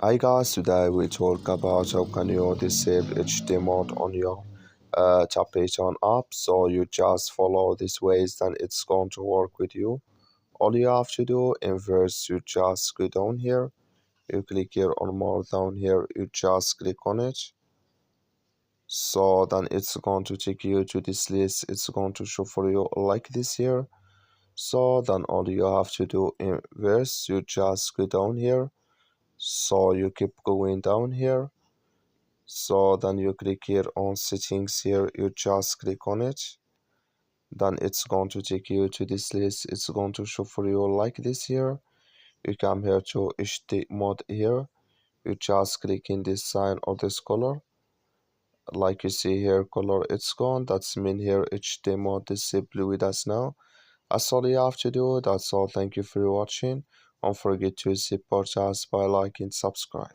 Hi guys, today we talk about how can you disable HD mode on your Tappytoon app. So you just follow these ways, then it's going to work with you. All you have to do in first, you just go down here, you click here on more down here, you just click on it. So then it's going to take you to this list, it's going to show for you like this here. So then all you have to do in first, you just go down here. So you keep going down here. So then you click here on settings here, you just click on it. Then it's going to take you to this list, it's going to show for you like this here. You come here to HD mode here, you just click in this sign or this color. Like you see here, color it's gone, that's mean here HD mode disabled with us now. That's all you have to do, that's all. Thank you for watching. Don't forget to support us by liking, subscribe.